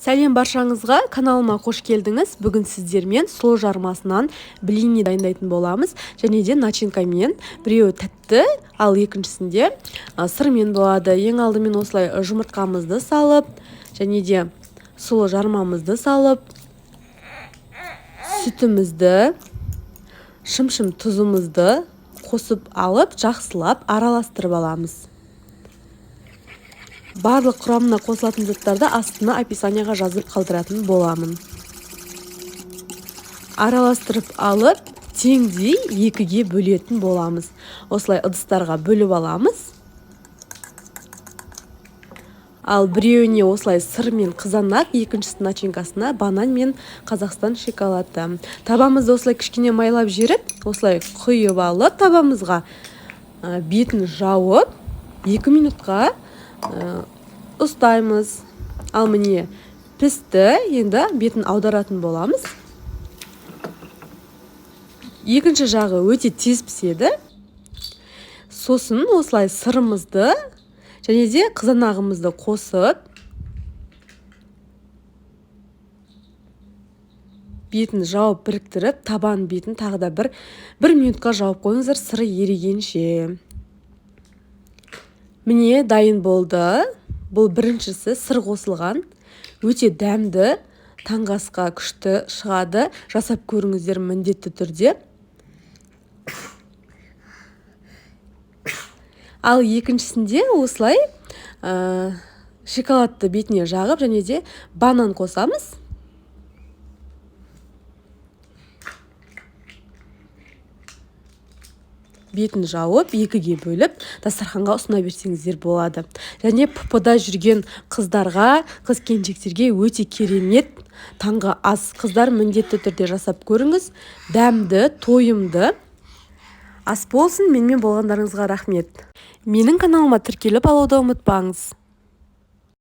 Сәлем баршаңызға, каналыма қош келдіңіз. Бүгін сіздермен сұлы жармасынан блини дайындайтын боламыз. Және де начинкамен, біреуі тәтті, ал екіншісінде сырмен болады. Ең алдымен осылай жұмыртқамызды салып, және де сұлы жармамызды салып, сүтімізді, шым-шым тұзымызды қосып алып, жақсылап араластырып аламыз. Барлық құрамына қосылатын заттарды астына описанияға жазып қалдыратын боламын. Араластырып алып, теңдей екіге бөлетін боламыз. Осылай ыдыстарға бөліп аламыз. Ал біреуіне осылай сыр мен қызанақ, екіншісі начинкасына банан мен Қазақстан шоколады. Табамызды осылай кішкене майлап жіберіп, осылай құйып алып, табамызға бетін жауып, 2 минутқа ұстаймыз. Ал міне пісті, енді бетін аударатын боламыз. Екінші жағы өте тез піседі. Сосын осылай сырымызды және де қызанағымызды қосып, бетін жауып біріктіріп, табан бетін тағы да бір минутқа жауып қойыңыздар, сыры ерігенше. Міне дайын болды. Бұл біріншісі сыр қосылған, өте дәмді, таңғы асқа күшті шығады. Жасап көріңіздер міндетті түрде. Ал екіншісінде осылай шоколадты бетіне жағып, және де банан қосамыз. Бетін жауып, екіге бөліп, дастарханға ұсына берсеңіздер болады. Және ПП-да жүрген қыздарға, қыз-келіншектерге өте керемет таңғы ас. Қыздар міндетті түрде жасап көріңіз. Дәмді, тойымды ас болсын. Менімен болғандарыңызға рахмет. Менің каналыма тіркеліп алуды ұмытпаңыз.